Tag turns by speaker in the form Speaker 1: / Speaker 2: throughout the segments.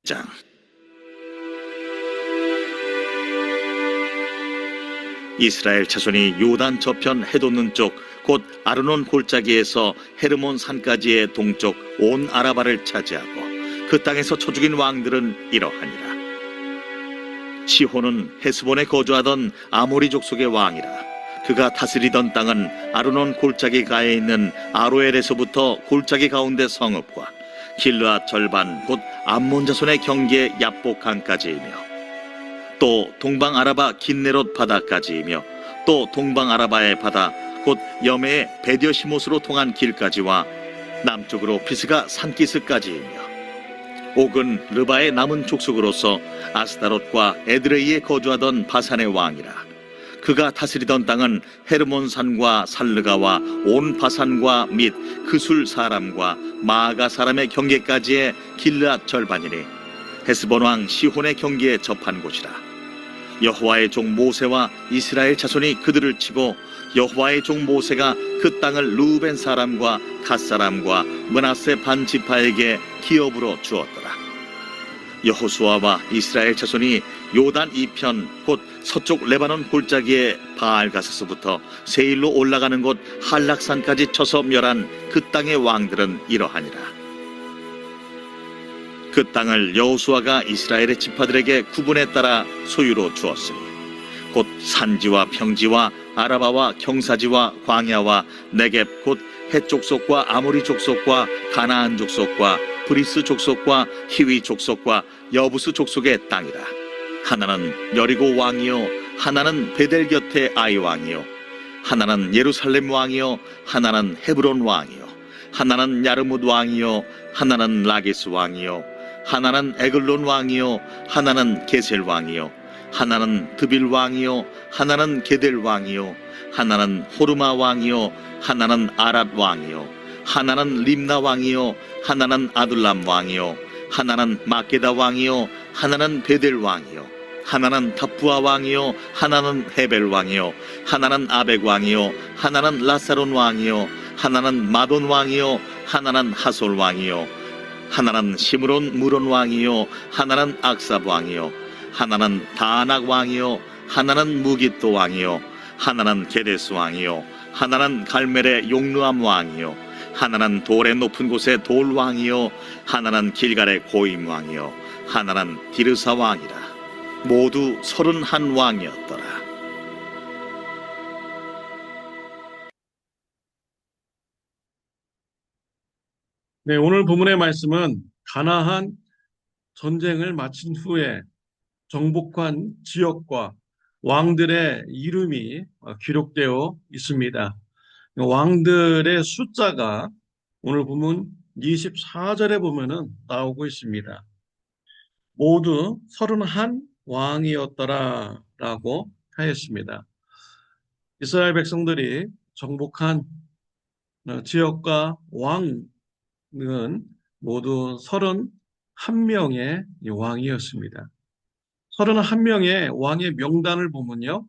Speaker 1: 장. 이스라엘 자손이 요단 저편 해돋는 쪽 곧 아르논 골짜기에서 헤르몬 산까지의 동쪽 온 아라바를 차지하고 그 땅에서 쳐 죽인 왕들은 이러하니라. 시혼은 헤스본에 거주하던 아모리 족속의 왕이라. 그가 다스리던 땅은 아르논 골짜기 가에 있는 아로엘에서부터 골짜기 가운데 성읍과 길르앗 절반 곧 암몬 자손의 경계 야복강까지이며 또 동방 아라바 긴네롯 바다까지이며 또 동방 아라바의 바다 곧 여메의 베디어시못으로 통한 길까지와 남쪽으로 비스가 산기스까지이며 옥은 르바의 남은 족속으로서 아스다롯과 에드레이에 거주하던 바산의 왕이라. 그가 다스리던 땅은 헤르몬산과 살르가와 온 바산과 및 그술 사람과 마아가 사람의 경계까지의 길르앗 절반이니 헤스본 왕 시혼의 경계에 접한 곳이라. 여호와의 종 모세와 이스라엘 자손이 그들을 치고 여호와의 종 모세가 그 땅을 루벤 사람과 갓 사람과 므낫세 반 지파에게 기업으로 주었더라. 여호수아와 이스라엘 자손이 요단 이편 곧 서쪽 레바논 골짜기의 바알가스서부터 세일로 올라가는 곳 한락산까지 쳐서 멸한 그 땅의 왕들은 이러하니라. 그 땅을 여호수아가 이스라엘의 지파들에게 구분에 따라 소유로 주었으니 곧 산지와 평지와 아라바와 경사지와 광야와 네겝 곧 헷 족속과 아모리 족속과 가나안 족속과 브리스 족속과 히위 족속과 여부스 족속의 땅이라. 하나는 여리고 왕이요 하나는 베델 곁의 아이 왕이요 하나는 예루살렘 왕이요 하나는 헤브론 왕이요 하나는 야르뭇 왕이요 하나는 라기스 왕이요 하나는 에글론 왕이요 하나는 게셀 왕이요 하나는 드빌 왕이요 하나는 게델 왕이요 하나는 호르마 왕이요 하나는 아랏 왕이요 하나는 림나 왕이요 하나는 아둘람 왕이요 하나는 마게다 왕이요 하나는 베델 왕이요 하나는 다푸아 왕이요 하나는 헤벨 왕이요 하나는 아벡 왕이요 하나는 라사론 왕이요 하나는 마돈 왕이요 하나는 하솔 왕이요 하나는 시므론 무론 왕이요 하나는 악삽 왕이요 하나는 다아낙 왕이요 하나는 무깃도 왕이요 하나는 게데스 왕이요 하나는 갈멜의 용르암 왕이요 하나는 돌의 높은 곳의 돌 왕이요 하나는 길갈의 고임 왕이요 하나는 디르사 왕이라. 모두 31 왕이었더라.
Speaker 2: 네, 오늘 본문의 말씀은 가나안 전쟁을 마친 후에 정복한 지역과 왕들의 이름이 기록되어 있습니다. 왕들의 숫자가 오늘 본문 24절에 보면은 나오고 있습니다. 모두 31 왕이었더라 라고 하였습니다. 이스라엘 백성들이 정복한 지역과 왕은 모두 31명의 왕이었습니다. 31명의 왕의 명단을 보면요,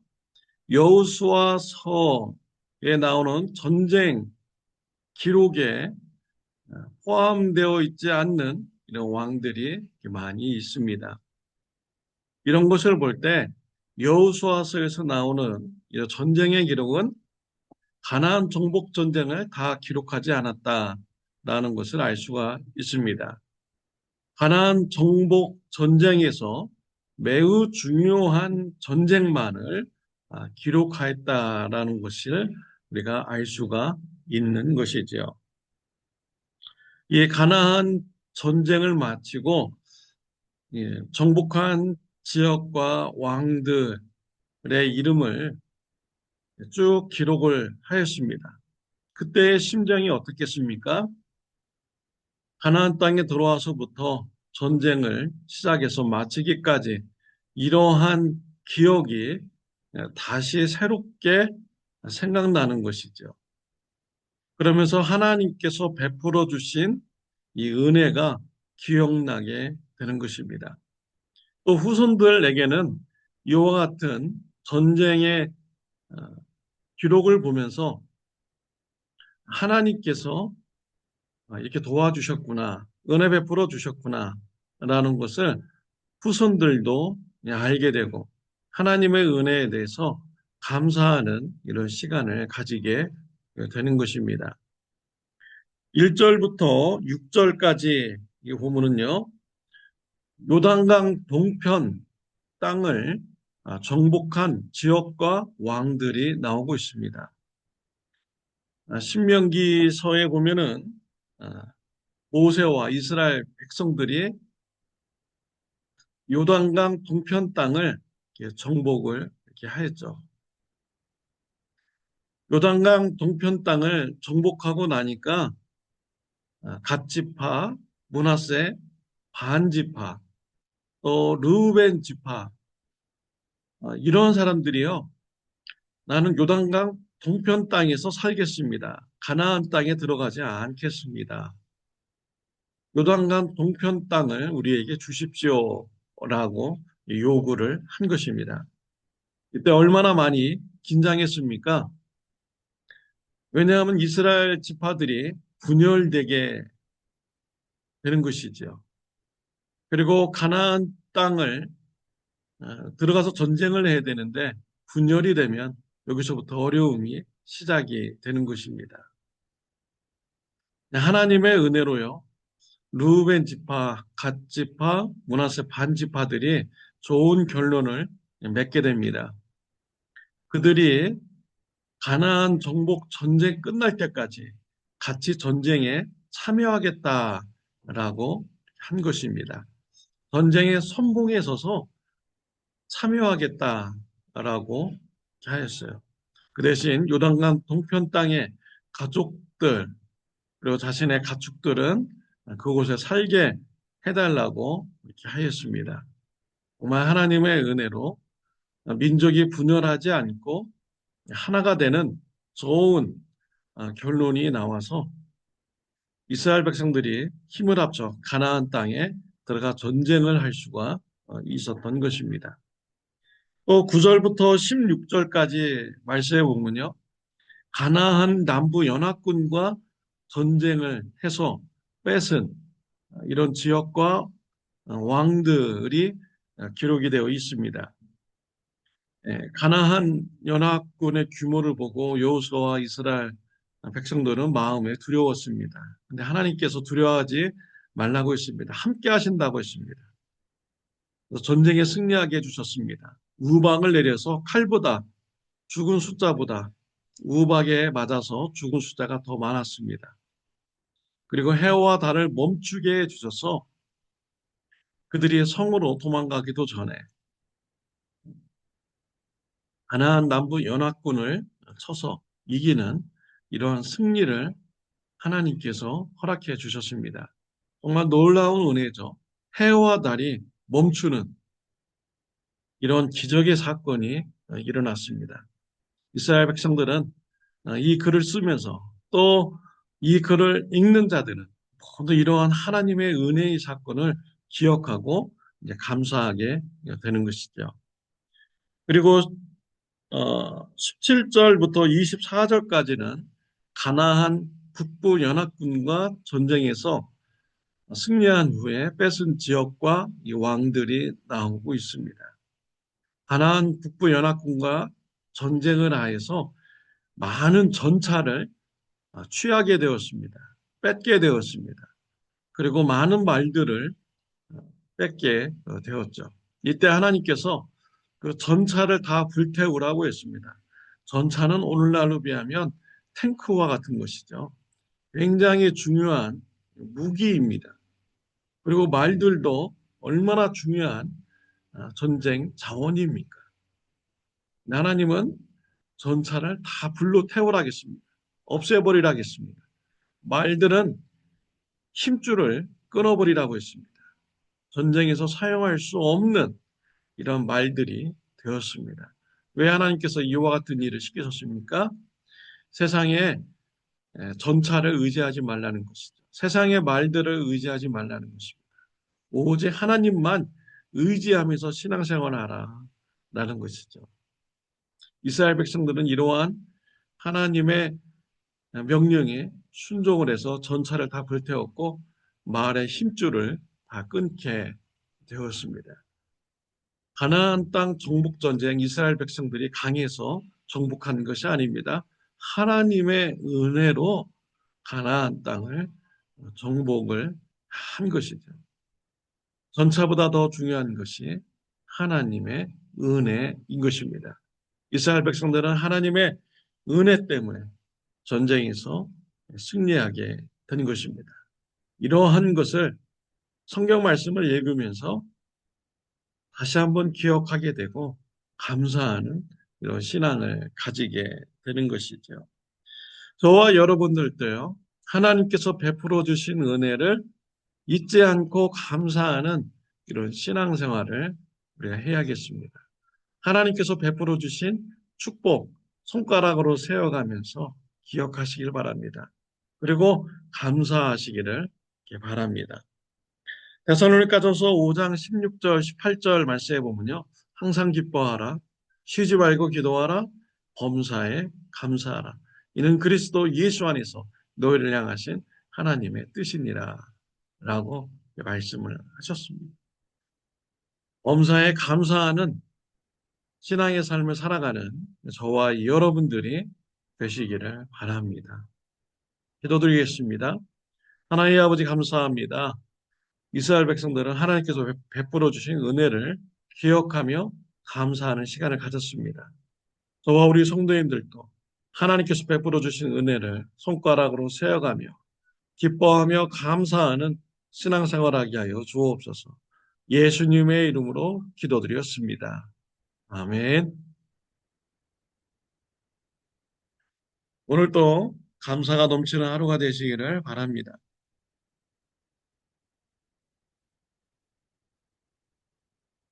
Speaker 2: 여호수아서에 나오는 전쟁 기록에 포함되어 있지 않는 이런 왕들이 많이 있습니다. 이런 것을 볼 때 여호수아서에서 나오는 이 전쟁의 기록은 가나안 정복 전쟁을 다 기록하지 않았다라는 것을 알 수가 있습니다. 가나안 정복 전쟁에서 매우 중요한 전쟁만을 기록하였다라는 것을 우리가 알 수가 있는 것이죠. 이 가나안 전쟁을 마치고 정복한 지역과 왕들의 이름을 쭉 기록을 하였습니다. 그때의 심정이 어떻겠습니까? 가나안 땅에 들어와서부터 전쟁을 시작해서 마치기까지 이러한 기억이 다시 새롭게 생각나는 것이죠. 그러면서 하나님께서 베풀어 주신 이 은혜가 기억나게 되는 것입니다. 또 후손들에게는 이와 같은 전쟁의 기록을 보면서 하나님께서 이렇게 도와주셨구나, 은혜 베풀어 주셨구나, 라는 것을 후손들도 알게 되고 하나님의 은혜에 대해서 감사하는 이런 시간을 가지게 되는 것입니다. 1절부터 6절까지 이 본문은요, 요단강 동편 땅을 정복한 지역과 왕들이 나오고 있습니다. 신명기서에 보면은 모세와 이스라엘 백성들이 요단강 동편 땅을 정복을 이렇게 하였죠. 요단강 동편 땅을 정복하고 나니까 갓지파, 므낫세, 반지파, 또 르우벤 지파 이런 사람들이요. 나는 요단강 동편 땅에서 살겠습니다. 가나안 땅에 들어가지 않겠습니다. 요단강 동편 땅을 우리에게 주십시오라고 요구를 한 것입니다. 이때 얼마나 많이 긴장했습니까? 왜냐하면 이스라엘 지파들이 분열되게 되는 것이죠. 그리고 가나안 땅을 들어가서 전쟁을 해야 되는데 분열이 되면 여기서부터 어려움이 시작이 되는 것입니다. 하나님의 은혜로요. 르우벤 지파, 갓 지파, 므낫세 반 지파들이 좋은 결론을 맺게 됩니다. 그들이 가나안 정복 전쟁 끝날 때까지 같이 전쟁에 참여하겠다라고 한 것입니다. 전쟁의 선봉에 서서 참여하겠다라고 하였어요. 그 대신 요단강 동편 땅의 가족들 그리고 자신의 가축들은 그곳에 살게 해달라고 이렇게 하였습니다. 정말 하나님의 은혜로 민족이 분열하지 않고 하나가 되는 좋은 결론이 나와서 이스라엘 백성들이 힘을 합쳐 가나안 땅에 들어가 전쟁을 할 수가 있었던 것입니다. 또 9절부터 16절까지 말씀해 보면요. 가나안 남부 연합군과 전쟁을 해서 뺏은 이런 지역과 왕들이 기록이 되어 있습니다. 가나안 연합군의 규모를 보고 여호수아와 이스라엘 백성들은 마음에 두려웠습니다. 근데 하나님께서 두려워하지 말라고 했습니다. 함께 하신다고 했습니다. 그래서 전쟁에 승리하게 해주셨습니다. 우박을 내려서 칼보다 죽은 숫자보다 우박에 맞아서 죽은 숫자가 더 많았습니다. 그리고 해와 달을 멈추게 해주셔서 그들이 성으로 도망가기도 전에 가나안 남부 연합군을 쳐서 이기는 이러한 승리를 하나님께서 허락해 주셨습니다. 정말 놀라운 은혜죠. 해와 달이 멈추는 이런 기적의 사건이 일어났습니다. 이스라엘 백성들은 이 글을 쓰면서 또 이 글을 읽는 자들은 모두 이러한 하나님의 은혜의 사건을 기억하고 이제 감사하게 되는 것이죠. 그리고 17절부터 24절까지는 가나안 북부 연합군과 전쟁에서 승리한 후에 뺏은 지역과 이 왕들이 나오고 있습니다. 가나안 북부 연합군과 전쟁을 하여서 많은 전차를 취하게 되었습니다. 뺏게 되었습니다. 그리고 많은 말들을 뺏게 되었죠. 이때 하나님께서 그 전차를 다 불태우라고 했습니다. 전차는 오늘날로 비하면 탱크와 같은 것이죠. 굉장히 중요한 무기입니다. 그리고 말들도 얼마나 중요한 전쟁 자원입니까? 하나님은 전차를 다 불로 태우라겠습니다. 없애버리라겠습니다. 말들은 힘줄을 끊어버리라고 했습니다. 전쟁에서 사용할 수 없는 이런 말들이 되었습니다. 왜 하나님께서 이와 같은 일을 시키셨습니까? 세상에 전차를 의지하지 말라는 것이죠. 세상의 말들을 의지하지 말라는 것입니다. 오직 하나님만 의지하면서 신앙생활하라 라는 것이죠. 이스라엘 백성들은 이러한 하나님의 명령에 순종을 해서 전차를 다 불태웠고 마을의 힘줄을 다 끊게 되었습니다. 가나안 땅 정복 전쟁 이스라엘 백성들이 강해서 정복한 것이 아닙니다. 하나님의 은혜로 가나안 땅을 정복을 한 것이죠. 전차보다 더 중요한 것이 하나님의 은혜인 것입니다. 이스라엘 백성들은 하나님의 은혜 때문에 전쟁에서 승리하게 된 것입니다. 이러한 것을 성경 말씀을 읽으면서 다시 한번 기억하게 되고 감사하는 이런 신앙을 가지게 되는 것이죠. 저와 여러분들도요, 하나님께서 베풀어 주신 은혜를 잊지 않고 감사하는 이런 신앙생활을 우리가 해야겠습니다. 하나님께서 베풀어 주신 축복 손가락으로 세워가면서 기억하시길 바랍니다. 그리고 감사하시기를 바랍니다. 데살로니가전서 5장 16절 18절 말씀에 보면요. 항상 기뻐하라. 쉬지 말고 기도하라. 범사에 감사하라. 이는 그리스도 예수 안에서 너희를 향하신 하나님의 뜻이니라 라고 말씀을 하셨습니다. 범사에 감사하는 신앙의 삶을 살아가는 저와 여러분들이 되시기를 바랍니다. 기도드리겠습니다. 하나님 아버지 감사합니다. 이스라엘 백성들은 하나님께서 베풀어 주신 은혜를 기억하며 감사하는 시간을 가졌습니다. 저와 우리 성도님들도 하나님께서 베풀어 주신 은혜를 손가락으로 세어가며 기뻐하며 감사하는 신앙생활하게 하여 주옵소서. 예수님의 이름으로 기도드렸습니다. 아멘. 오늘도 감사가 넘치는 하루가 되시기를 바랍니다.